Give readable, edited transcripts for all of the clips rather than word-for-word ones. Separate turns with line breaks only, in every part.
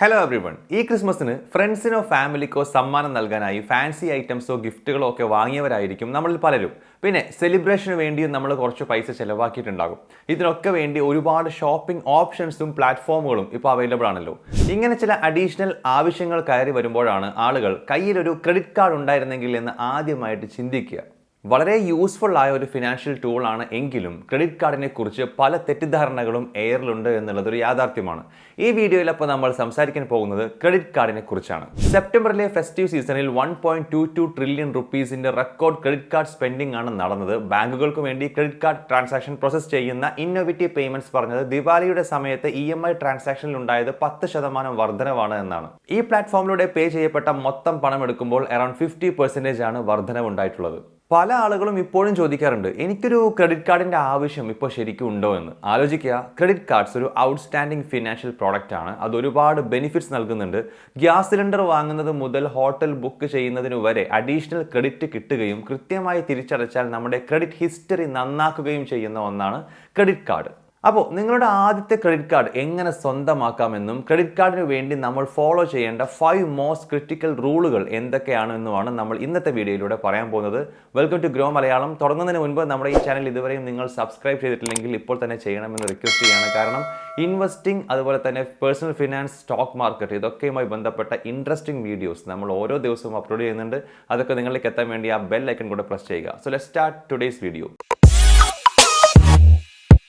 Hello everyone. ഈ ക്രിസ്മസിന് ഫ്രണ്ട്സിനോ ഫാമിലിക്കോ സമ്മാനം നൽകാനായി ഫാൻസി ഐറ്റംസോ ഗിഫ്റ്റുകളോ ഒക്കെ വാങ്ങിയവരായിരിക്കും നമ്മളിൽ പലരും. പിന്നെ സെലിബ്രേഷന് വേണ്ടിയും നമ്മൾ കുറച്ച് പൈസ ചിലവാക്കിയിട്ടുണ്ടാകും. ഇതിനൊക്കെ വേണ്ടി ഒരുപാട് ഷോപ്പിംഗ് ഓപ്ഷൻസും പ്ലാറ്റ്ഫോമുകളും ഇപ്പോൾ അവൈലബിൾ ആണല്ലോ. ഇങ്ങനെ ചില അഡീഷണൽ ആവശ്യങ്ങൾ കയറി വരുമ്പോഴാണ് ആളുകൾ കയ്യിലൊരു ക്രെഡിറ്റ് കാർഡ് ഉണ്ടായിരുന്നെങ്കിൽ എന്ന് ആദ്യമായിട്ട് ചിന്തിക്കുക. വളരെ യൂസ്ഫുൾ ആയ ഒരു ഫിനാൻഷ്യൽ ടൂളാണ് എങ്കിലും ക്രെഡിറ്റ് കാർഡിനെ കുറിച്ച് പല തെറ്റിദ്ധാരണകളും എയറിലുണ്ട് എന്നുള്ളതൊരു യാഥാർത്ഥ്യമാണ്. ഈ വീഡിയോയിൽ അപ്പോൾ നമ്മൾ സംസാരിക്കാൻ പോകുന്നത് ക്രെഡിറ്റ് കാർഡിനെ കുറിച്ചാണ്. സെപ്റ്റംബറിലെ ഫെസ്റ്റീവ് സീസണിൽ 1.22 ട്രില്യൺ റുപ്പീസിന്റെ റെക്കോർഡ് ക്രെഡിറ്റ് കാർഡ് സ്പെൻഡിംഗ് ആണ് നടന്നത്. ബാങ്കുകൾക്ക് വേണ്ടി ക്രെഡിറ്റ് കാർഡ് ട്രാൻസാക്ഷൻ പ്രോസസ് ചെയ്യുന്ന ഇന്നോവേറ്റീവ് പേയ്മെന്റ്സ് പറഞ്ഞത് ദിവാലിയുടെ സമയത്ത് EMI ട്രാൻസാക്ഷനിൽ ഉണ്ടായത് 10% വർധനവാണ് എന്നാണ്. ഈ പ്ലാറ്റ്ഫോമിലൂടെ പേ ചെയ്യപ്പെട്ട മൊത്തം പണം എടുക്കുമ്പോൾ അറൌണ്ട് 50% ആണ് വർധനവ് ഉണ്ടായിട്ടുള്ളത്. പല ആളുകളും ഇപ്പോഴും ചോദിക്കാറുണ്ട്, എനിക്കൊരു ക്രെഡിറ്റ് കാർഡിന്റെ ആവശ്യം ഇപ്പോൾ ശരിക്കും ഉണ്ടോ എന്ന്. ആലോചിക്കുക, ക്രെഡിറ്റ് കാർഡ്സ് ഒരു ഔട്ട്സ്റ്റാൻഡിംഗ് ഫിനാൻഷ്യൽ പ്രോഡക്റ്റ് ആണ്. അത് ഒരുപാട് ബെനിഫിറ്റ്സ് നൽകുന്നുണ്ട്. ഗ്യാസ് സിലിണ്ടർ വാങ്ങുന്നത് മുതൽ ഹോട്ടൽ ബുക്ക് ചെയ്യുന്നതിന് വരെ അഡീഷണൽ ക്രെഡിറ്റ് കിട്ടുകയും കൃത്യമായി തിരിച്ചടച്ചാൽ നമ്മുടെ ക്രെഡിറ്റ് ഹിസ്റ്ററി നന്നാക്കുകയും ചെയ്യുന്ന ഒന്നാണ് ക്രെഡിറ്റ് കാർഡ്. അപ്പോൾ നിങ്ങളുടെ ആദ്യത്തെ ക്രെഡിറ്റ് കാർഡ് എങ്ങനെ സ്വന്തമാക്കാമെന്നും ക്രെഡിറ്റ് കാർഡിന് വേണ്ടി നമ്മൾ ഫോളോ ചെയ്യേണ്ട 5 മോസ്റ്റ് ക്രിട്ടിക്കൽ റൂളുകൾ എന്തൊക്കെയാണെന്നുമാണ് നമ്മൾ ഇന്നത്തെ വീഡിയോയിലൂടെ പറയാൻ പോകുന്നത്. Welcome to Grow Malayalam. തുടങ്ങുന്നതിന് മുൻപ് നമ്മുടെ ഈ ചാനൽ ഇതുവരെയും നിങ്ങൾ സബ്സ്ക്രൈബ് ചെയ്തിട്ടില്ലെങ്കിൽ ഇപ്പോൾ തന്നെ ചെയ്യണമെന്ന് റിക്വസ്റ്റ് ചെയ്യാണ്. കാരണം ഇൻവെസ്റ്റിംഗ്, അതുപോലെ തന്നെ പേഴ്സണൽ ഫിനാൻസ്, സ്റ്റോക്ക് മാർക്കറ്റ്, ഇതൊക്കെയുമായി ബന്ധപ്പെട്ട ഇൻട്രസ്റ്റിംഗ് വീഡിയോസ് നമ്മൾ ഓരോ ദിവസവും അപ്ലോഡ് ചെയ്യുന്നുണ്ട്. അതൊക്കെ നിങ്ങളിലേക്ക് എത്താൻ വേണ്ടി ആ ബെൽ ഐക്കൺ കൂടെ പ്രസ് ചെയ്യുക. So let's start today's video.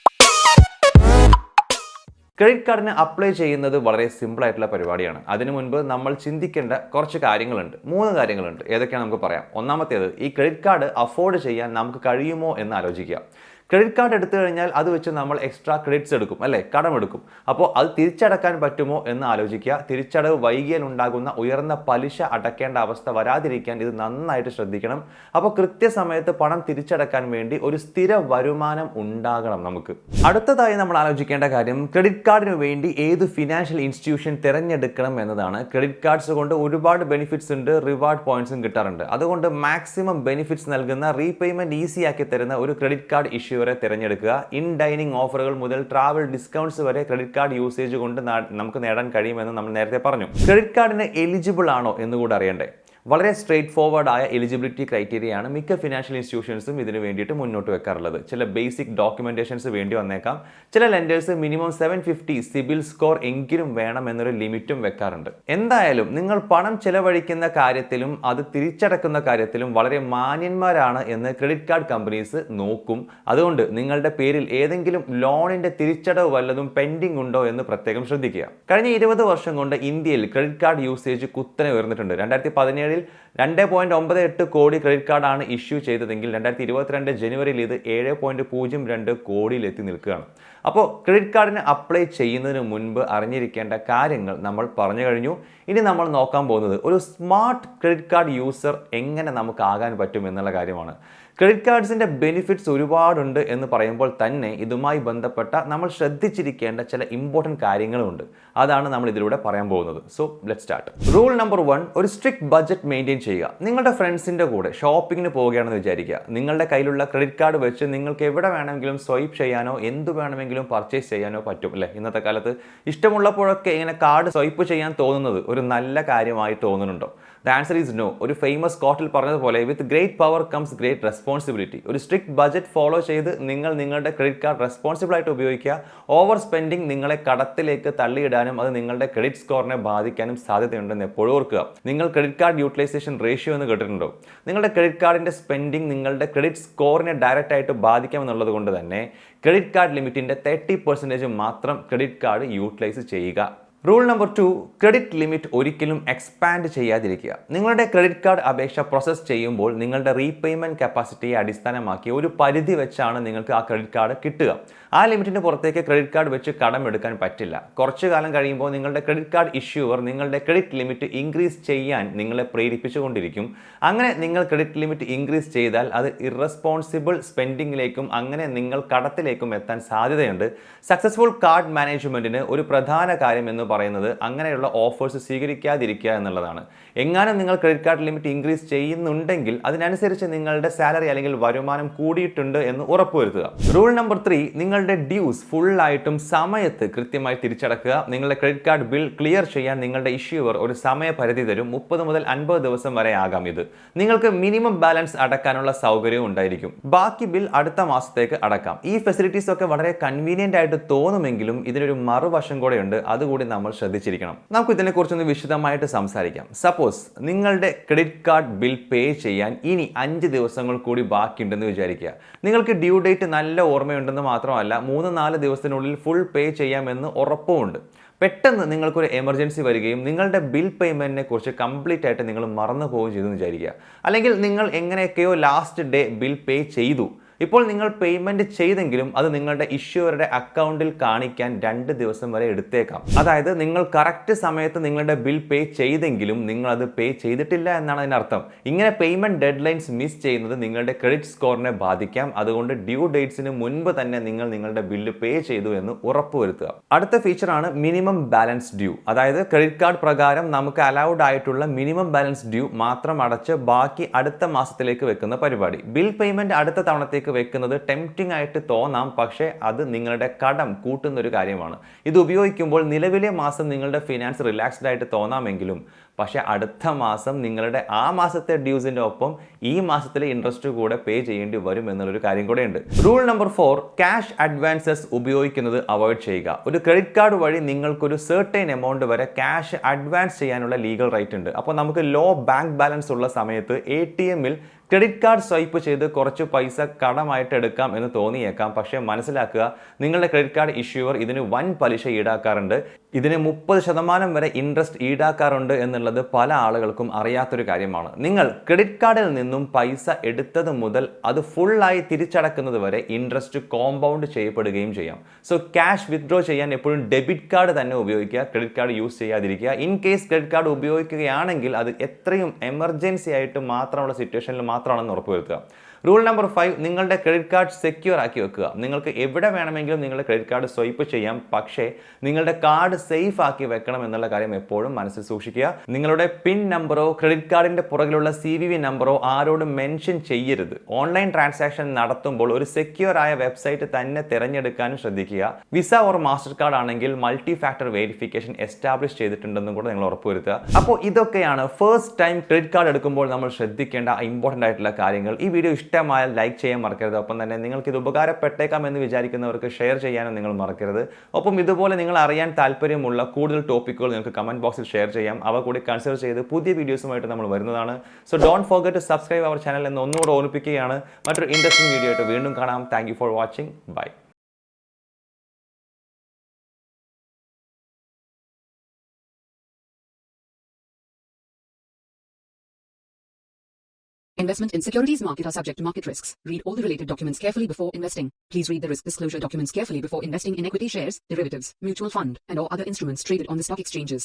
Credit കാർഡിന് അപ്ലൈ ചെയ്യുന്നത് വളരെ സിമ്പിൾ ആയിട്ടുള്ള പരിപാടിയാണ്. അതിനു മുൻപ് നമ്മൾ ചിന്തിക്കേണ്ട കുറച്ച് കാര്യങ്ങളുണ്ട്. 3 കാര്യങ്ങളുണ്ട്. ഏതൊക്കെയാണ് നമുക്ക് പറയാം. ഒന്നാമത്തേത്, ഈ ക്രെഡിറ്റ് കാർഡ് അഫോർഡ് ചെയ്യാൻ നമുക്ക് കഴിയുമോ എന്ന് ആലോചിക്കുക. ക്രെഡിറ്റ് കാർഡ് എടുത്തു കഴിഞ്ഞാൽ അത് വെച്ച് നമ്മൾ എക്സ്ട്രാ ക്രെഡിറ്റ്സ് എടുക്കും, അല്ലേ, കടമെടുക്കും. അപ്പോൾ അത് തിരിച്ചടക്കാൻ പറ്റുമോ എന്ന് ആലോചിക്കുക. തിരിച്ചടവ് വൈകിയാൽ ഉണ്ടാകുന്ന ഉയർന്ന പലിശ അടയ്ക്കേണ്ട അവസ്ഥ വരാതിരിക്കാൻ ഇത് നന്നായിട്ട് ശ്രദ്ധിക്കണം. അപ്പോൾ കൃത്യസമയത്ത് പണം തിരിച്ചടക്കാൻ വേണ്ടി ഒരു സ്ഥിര വരുമാനം ഉണ്ടാകണം നമുക്ക്. അടുത്തതായി നമ്മൾ ആലോചിക്കേണ്ട കാര്യം, ക്രെഡിറ്റ് കാർഡിന് വേണ്ടി ഏത് ഫിനാൻഷ്യൽ ഇൻസ്റ്റിറ്റ്യൂഷൻ തിരഞ്ഞെടുക്കണം എന്നതാണ്. ക്രെഡിറ്റ് കാർഡ്സ് കൊണ്ട് ഒരുപാട് ബെനിഫിറ്റ്സ് ഉണ്ട്, റിവാർഡ് പോയിന്റ്സും കിട്ടാറുണ്ട്. അതുകൊണ്ട് മാക്സിമം ബെനിഫിറ്റ്സ് നൽകുന്ന, റീപേയ്മെന്റ് ഈസി ആക്കി തരുന്ന ഒരു ക്രെഡിറ്റ് കാർഡ് ഇഷ്യൂ വരെ തിരഞ്ഞെടുക്കുക. ഇൻ ഡൈനിങ് ഓഫറുകൾ മുതൽ ട്രാവൽ ഡിസ്കൗണ്ട്സ് വരെ ക്രെഡിറ്റ് കാർഡ് യൂസേജ് കൊണ്ട് നമുക്ക് നേടാൻ കഴിയുമെന്ന് നമ്മൾ നേരത്തെ പറഞ്ഞു. ക്രെഡിറ്റ് കാർഡിന് എലിജിബിൾ ആണോ എന്ന് കൂടെ അറിയണ്ടേ? വളരെ സ്ട്രേറ്റ് ഫോർവേഡ് ആയ എലിജിബിലിറ്റി ക്രൈറ്റീരിയയാണ് മിക്ക ഫിനാൻഷ്യൽ ഇൻസ്റ്റിറ്റ്യൂഷൻസും ഇതിന് വേണ്ടിയിട്ട് മുന്നോട്ട് വെക്കാറുള്ളത്. ചില ബേസിക് ഡോക്യുമെന്റേഷൻസ് വേണ്ടി വന്നേക്കാം. ചില ലെൻഡേഴ്സ് മിനിമം 750 സിബിൽ സ്കോർ എങ്കിലും വേണം എന്നൊരു ലിമിറ്റും വെക്കാറുണ്ട്. എന്തായാലും നിങ്ങൾ പണം ചെലവഴിക്കുന്ന കാര്യത്തിലും അത് തിരിച്ചടക്കുന്ന കാര്യത്തിലും വളരെ മാന്യന്മാരാണ് എന്ന് ക്രെഡിറ്റ് കാർഡ് കമ്പനീസ് നോക്കും. അതുകൊണ്ട് നിങ്ങളുടെ പേരിൽ ഏതെങ്കിലും ലോണിന്റെ തിരിച്ചടവ് വല്ലതും പെൻഡിംഗ് ഉണ്ടോ എന്ന് പ്രത്യേകം ശ്രദ്ധിക്കുക. കഴിഞ്ഞ 20 വർഷം കൊണ്ട് ഇന്ത്യയിൽ ക്രെഡിറ്റ് കാർഡ് യൂസേജ് കുത്തനെ ഉയർന്നിട്ടുണ്ട്. 2017 2.98 കോടി ക്രെഡിറ്റ് കാർഡാണ് ഇഷ്യൂ ചെയ്തതെങ്കിൽ 2022 ജനുവരിയിൽ ഇത് 7.02 കോടിയിലെത്തി നിൽക്കുകയാണ്. അപ്പോൾ ക്രെഡിറ്റ് കാർഡിന് അപ്ലൈ ചെയ്യുന്നതിന് മുൻപ് അറിഞ്ഞിരിക്കേണ്ട കാര്യങ്ങൾ നമ്മൾ പറഞ്ഞു കഴിഞ്ഞു. ഇനി നമ്മൾ നോക്കാൻ പോകുന്നത് ഒരു സ്മാർട്ട് ക്രെഡിറ്റ് കാർഡ് യൂസർ എങ്ങനെ നമുക്ക് ആകാൻ പറ്റും എന്നുള്ള കാര്യമാണ്. ക്രെഡിറ്റ് കാർഡ്സിന്റെ ബെനിഫിറ്റ്സ് ഒരുപാടുണ്ട് എന്ന് പറയുമ്പോൾ തന്നെ ഇതുമായി ബന്ധപ്പെട്ട നമ്മൾ ശ്രദ്ധിച്ചിരിക്കേണ്ട ചില ഇമ്പോർട്ടൻറ്റ് കാര്യങ്ങളുണ്ട്. അതാണ് നമ്മൾ ഇതിലൂടെ പറയാൻ പോകുന്നത്. So let's start. Rule number 1, ഒരു സ്ട്രിക്റ്റ് ബഡ്ജറ്റ് മെയിൻറ്റെയിൻ ചെയ്യുക. നിങ്ങളുടെ ഫ്രണ്ട്സിന്റെ കൂടെ ഷോപ്പിങ്ങിന് പോവുകയാണെന്ന് വിചാരിക്കുക. നിങ്ങളുടെ കയ്യിലുള്ള ക്രെഡിറ്റ് കാർഡ് വെച്ച് നിങ്ങൾക്ക് എവിടെ വേണമെങ്കിലും സ്വൈപ്പ് ചെയ്യാനോ എന്ത് വേണമെങ്കിലും പർച്ചേസ് ചെയ്യാനോ പറ്റും, അല്ലേ? ഇന്നത്തെ കാലത്ത് ഇഷ്ടമുള്ളപ്പോഴൊക്കെ ഇങ്ങനെ കാർഡ് സ്വൈപ്പ് ചെയ്യാൻ തോന്നുന്നത് ഒരു നല്ല കാര്യമായി തോന്നുന്നുണ്ടോ? The answer is no. ഒരു ഫേമസ് കോട്ടിൽ പറഞ്ഞതുപോലെ, with great power comes great responsibility. ഒരു സ്ട്രിക്റ്റ് ബഡ്ജറ്റ് ഫോളോ ചെയ്ത് നിങ്ങളുടെ ക്രെഡിറ്റ് കാർഡ് റെസ്പോൺസിബിൾ ആയിട്ട് ഉപയോഗിക്കുക. ഓവർ സ്പെൻഡിങ് നിങ്ങളെ കടത്തിലേക്ക് തള്ളിയിടാനും അത് നിങ്ങളുടെ ക്രെഡിറ്റ് സ്കോറിനെ ബാധിക്കാനും സാധ്യതയുണ്ടെന്ന് എപ്പോഴും ഓർക്കുക. നിങ്ങൾ ക്രെഡിറ്റ് കാർഡ് യൂട്ടിലൈസേഷൻ റേഷ്യോ എന്ന് കേട്ടിട്ടുണ്ടോ? നിങ്ങളുടെ ക്രെഡിറ്റ് കാർഡിന്റെ സ്പെൻഡിങ് നിങ്ങളുടെ ക്രെഡിറ്റ് സ്കോറിനെ ഡയറക്റ്റ് ആയിട്ട് ബാധിക്കാമെന്നുള്ളത് കൊണ്ട് തന്നെ ക്രെഡിറ്റ് കാർഡ് ലിമിറ്റിന്റെ 30% മാത്രം ക്രെഡിറ്റ് കാർഡ് യൂട്ടിലൈസ് ചെയ്യുക. റൂൾ നമ്പർ 2, ക്രെഡിറ്റ് ലിമിറ്റ് ഒരിക്കലും എക്സ്പാൻഡ് ചെയ്യാതിരിക്കുക. നിങ്ങളുടെ ക്രെഡിറ്റ് കാർഡ് അപേക്ഷ പ്രോസസ് ചെയ്യുമ്പോൾ നിങ്ങളുടെ റീപേയ്മെന്റ് കപ്പാസിറ്റിയെ അടിസ്ഥാനമാക്കി ഒരു പരിധി വെച്ചാണ് നിങ്ങൾക്ക് ആ ക്രെഡിറ്റ് കാർഡ് കിട്ടുക. ആ ലിമിറ്റിന് പുറത്തേക്ക് ക്രെഡിറ്റ് കാർഡ് വെച്ച് കടം എടുക്കാൻ പറ്റില്ല. കുറച്ചു കാലം കഴിയുമ്പോൾ നിങ്ങളുടെ ക്രെഡിറ്റ് കാർഡ് ഇഷ്യൂവർ നിങ്ങളുടെ ക്രെഡിറ്റ് ലിമിറ്റ് ഇൻക്രീസ് ചെയ്യാൻ നിങ്ങളെ പ്രേരിപ്പിച്ചുകൊണ്ടിരിക്കും. അങ്ങനെ നിങ്ങൾ ക്രെഡിറ്റ് ലിമിറ്റ് ഇൻക്രീസ് ചെയ്താൽ അത് ഇറസ്പോൺസിബിൾ സ്പെൻഡിങ്ങിലേക്കും അങ്ങനെ നിങ്ങൾ കടത്തിലേക്കും എത്താൻ സാധ്യതയുണ്ട്. സക്സസ്ഫുൾ കാർഡ് മാനേജ്മെന്റിന് ഒരു പ്രധാന കാര്യം എന്ന് പറയുന്നത് അങ്ങനെയുള്ള ഓഫേഴ്സ് സ്വീകരിക്കാതിരിക്കുക എന്നുള്ളതാണ്. എങ്ങാനും നിങ്ങൾ ക്രെഡിറ്റ് കാർഡ് ലിമിറ്റ് ഇൻക്രീസ് ചെയ്യുന്നുണ്ടെങ്കിൽ അതിനനുസരിച്ച് നിങ്ങളുടെ സാലറി അല്ലെങ്കിൽ വരുമാനം കൂടിയിട്ടുണ്ട് എന്ന് ഉറപ്പുവരുത്തുക. റൂൾ നമ്പർ 3, നിങ്ങളുടെ ഡ്യൂസ് ഫുള്ളായിട്ടും സമയത്ത് കൃത്യമായി തിരിച്ചടക്കുക. നിങ്ങളുടെ ക്രെഡിറ്റ് കാർഡ് ബിൽ ക്ലിയർ ചെയ്യാൻ നിങ്ങളുടെ ഇഷ്യൂവർ ഒരു സമയപരിധി തരും. 30 മുതൽ 50 ദിവസം വരെ ആകാം ഇത്. നിങ്ങൾക്ക് മിനിമം ബാലൻസ് അടക്കാനുള്ള സൗകര്യവും ഉണ്ടായിരിക്കും. ബാക്കി ബിൽ അടുത്ത മാസത്തേക്ക് അടക്കാം. ഈ ഫെസിലിറ്റീസ് ഒക്കെ വളരെ കൺവീനിയന്റ് ആയിട്ട് തോന്നുമെങ്കിലും ഇതിനൊരു മറുവശം കൂടെയുണ്ട്. അതുകൂടി നമ്മൾ ശ്രദ്ധിച്ചിരിക്കണം. നമുക്ക് ഇതിനെക്കുറിച്ചൊന്ന് വിശദമായിട്ട് സംസാരിക്കാം. സപ്പോസ് നിങ്ങളുടെ ക്രെഡിറ്റ് കാർഡ് ബിൽ പേ ചെയ്യാൻ ഇനി 5 ദിവസങ്ങൾ കൂടി ബാക്കിയുണ്ടെന്ന് വിചാരിക്കുക. നിങ്ങൾക്ക് ഡ്യൂ ഡേറ്റ് നല്ല ഓർമ്മയുണ്ടെന്ന് മാത്രമല്ല 3-4 ദിവസത്തിനുള്ളിൽ ഫുൾ പേ ചെയ്യാമെന്ന് ഉറപ്പുമുണ്ട്. പെട്ടെന്ന് നിങ്ങൾക്കൊരു എമർജൻസി വരികയും നിങ്ങളുടെ ബിൽ പേയ്മെന്റിനെ കുറിച്ച് കംപ്ലീറ്റ് ആയിട്ട് നിങ്ങൾ മറന്നു പോവുകയും ചെയ്തെന്ന് വിചാരിക്കുക. അല്ലെങ്കിൽ നിങ്ങൾ എങ്ങനെയൊക്കെയോ ലാസ്റ്റ് ഡേ ബിൽ പേ ചെയ്തു. ഇപ്പോൾ നിങ്ങൾ പേയ്മെന്റ് ചെയ്തെങ്കിലും അത് നിങ്ങളുടെ ഇഷ്യൂവറുടെ അക്കൗണ്ടിൽ കാണിക്കാൻ 2 ദിവസം വരെ എടുത്തേക്കാം. അതായത് നിങ്ങൾ കറക്റ്റ് സമയത്ത് നിങ്ങളുടെ ബിൽ പേ ചെയ്തെങ്കിലും നിങ്ങൾ അത് പേ ചെയ്തിട്ടില്ല എന്നാണ് അതിനർത്ഥം. ഇങ്ങനെ പേയ്മെന്റ് ഡെഡ് ലൈൻസ് മിസ് ചെയ്യുന്നത് നിങ്ങളുടെ ക്രെഡിറ്റ് സ്കോറിനെ ബാധിക്കാം. അതുകൊണ്ട് ഡ്യൂ ഡേറ്റ്സിന് മുൻപ് തന്നെ നിങ്ങൾ നിങ്ങളുടെ ബില്ല് പേ ചെയ്തു എന്ന് ഉറപ്പുവരുത്തുക. അടുത്ത ഫീച്ചറാണ് മിനിമം ബാലൻസ് ഡ്യൂ. അതായത് ക്രെഡിറ്റ് കാർഡ് പ്രകാരം നമുക്ക് അലൗഡ് ആയിട്ടുള്ള മിനിമം ബാലൻസ് ഡ്യൂ മാത്രം അടച്ച് ബാക്കി അടുത്ത മാസത്തിലേക്ക് വെക്കുന്ന പരിപാടി. ബിൽ പേയ്മെന്റ് അടുത്ത തവണത്തേക്ക് വെക്കുന്നത് ടെംപ്റ്റിംഗ് ആയിട്ട് തോന്നാം, പക്ഷേ അത് നിങ്ങളുടെ കടം കൂട്ടുന്ന ഒരു കാര്യമാണ്. ഇത് ഉപയോഗിക്കുമ്പോൾ നിലവിലെ മാസം നിങ്ങളുടെ ഫിനാൻസ് റിലാക്സ്ഡ് ആയിട്ട് തോന്നാമെങ്കിലും പക്ഷേ അടുത്ത മാസം നിങ്ങളുടെ ആ മാസത്തെ ഡ്യൂസിൻ്റെ ഒപ്പം ഈ മാസത്തിലെ ഇൻട്രസ്റ്റ് കൂടെ പേ ചെയ്യേണ്ടി വരും എന്നുള്ളൊരു കാര്യം കൂടെ ഉണ്ട്. റൂൾ നമ്പർ 4, ക്യാഷ് അഡ്വാൻസസ് ഉപയോഗിക്കുന്നത് അവോയ്ഡ് ചെയ്യുക. ഒരു ക്രെഡിറ്റ് കാർഡ് വഴി നിങ്ങൾക്കൊരു സെർട്ടൈൻ എമൗണ്ട് വരെ ക്യാഷ് അഡ്വാൻസ് ചെയ്യാനുള്ള ലീഗൽ റൈറ്റ് ഉണ്ട്. അപ്പോൾ നമുക്ക് ലോ ബാങ്ക് ബാലൻസ് ഉള്ള സമയത്ത് ATM-ൽ ക്രെഡിറ്റ് കാർഡ് സ്വൈപ്പ് ചെയ്ത് കുറച്ച് പൈസ കടമായിട്ട് എടുക്കാം എന്ന് തോന്നിയേക്കാം. പക്ഷേ മനസ്സിലാക്കുക, നിങ്ങളുടെ ക്രെഡിറ്റ് കാർഡ് ഇഷ്യൂവർ ഇതിന് വൻ പലിശ ഈടാക്കാറുണ്ട്. ഇതിന് 30% വരെ ഇൻട്രസ്റ്റ് ഈടാക്കാറുണ്ട് എന്നുള്ളത് പല ആളുകൾക്കും അറിയാത്തൊരു കാര്യമാണ്. നിങ്ങൾ ക്രെഡിറ്റ് കാർഡിൽ നിന്നും പൈസ എടുത്തത് മുതൽ അത് ഫുള്ളായി തിരിച്ചടക്കുന്നത് വരെ ഇൻട്രസ്റ്റ് കോമ്പൗണ്ട് ചെയ്യപ്പെടുകയും ചെയ്യാം. സോ ക്യാഷ് വിത്ഡ്രോ ചെയ്യാൻ എപ്പോഴും ഡെബിറ്റ് കാർഡ് തന്നെ ഉപയോഗിക്കുക, ക്രെഡിറ്റ് കാർഡ് യൂസ് ചെയ്യാതിരിക്കുക. ഇൻ കേസ് ക്രെഡിറ്റ് കാർഡ് ഉപയോഗിക്കുകയാണെങ്കിൽ അത് എത്രയും എമർജൻസി ആയിട്ട് മാത്രമുള്ള സിറ്റുവേഷനിൽ മാത്രമാണെന്ന് ഉറപ്പുവരുത്തുക. റൂൾ നമ്പർ 5, നിങ്ങളുടെ ക്രെഡിറ്റ് കാർഡ് സെക്യൂർ ആക്കി വെക്കുക. നിങ്ങൾക്ക് എവിടെ വേണമെങ്കിലും നിങ്ങളുടെ ക്രെഡിറ്റ് കാർഡ് സ്വൈപ്പ് ചെയ്യാം, പക്ഷേ നിങ്ങളുടെ കാർഡ് സേഫ് ആക്കി വെക്കണം എന്നുള്ള കാര്യം എപ്പോഴും മനസ്സിൽ സൂക്ഷിക്കുക. നിങ്ങളുടെ പിൻ നമ്പറോ ക്രെഡിറ്റ് കാർഡിന്റെ പുറകിലുള്ള CVV നമ്പറോ ആരോടും മെൻഷൻ ചെയ്യരുത്. ഓൺലൈൻ ട്രാൻസാക്ഷൻ നടത്തുമ്പോൾ ഒരു സെക്യൂർ ആയ വെബ്സൈറ്റ് തന്നെ തിരഞ്ഞെടുക്കാനും ശ്രദ്ധിക്കുക. വിസ ഓർ മാസ്റ്റർ കാർഡ് ആണെങ്കിൽ മൾട്ടി ഫാക്ടർ വെരിഫിക്കേഷൻ എസ്റ്റാബ്ലിഷ് ചെയ്തിട്ടുണ്ടെന്നും കൂടെ നിങ്ങൾ ഉറപ്പുവരുത്തുക. അപ്പോൾ ഇതൊക്കെയാണ് ഫസ്റ്റ് ടൈം ക്രെഡിറ്റ് കാർഡ് എടുക്കുമ്പോൾ നമ്മൾ ശ്രദ്ധിക്കേണ്ട ഇമ്പോർട്ടൻ്റ് ആയിട്ടുള്ള കാര്യങ്ങൾ. ഈ വീഡിയോ ഇഷ്ടമായാൽ ലൈക്ക് ചെയ്യാൻ മറക്കരുത്. ഒപ്പം തന്നെ നിങ്ങൾക്ക് ഇത് ഉപകാരപ്പെട്ടേക്കാം എന്ന് വിചാരിക്കുന്നവർക്ക് ഷെയർ ചെയ്യാനും നിങ്ങൾ മറക്കരുത്. ഒപ്പം ഇതുപോലെ നിങ്ങൾ അറിയാൻ താല്പര്യമുള്ള കൂടുതൽ ടോപ്പിക്കുകൾ നിങ്ങൾക്ക് കമന്റ് ബോക്സിൽ ഷെയർ ചെയ്യാം. അവ കൂടി കൺസിഡർ ചെയ്ത് പുതിയ വീഡിയോസുമായിട്ട് നമ്മൾ വരുന്നതാണ്. So don't forget to subscribe our channel എന്ന് ഒന്നുകൂടെ ഓർമ്മിപ്പിക്കുകയാണ്. മറ്റൊരു ഇൻട്രസ്റ്റിംഗ് വീഡിയോ ആയിട്ട് വീണ്ടും കാണാം. Thank you for watching. Bye.
Investment in securities market are subject to market risks. Read all the related documents carefully before investing. Please read the risk disclosure documents carefully before investing in equity shares, derivatives, mutual fund, and or other instruments traded on the stock exchanges.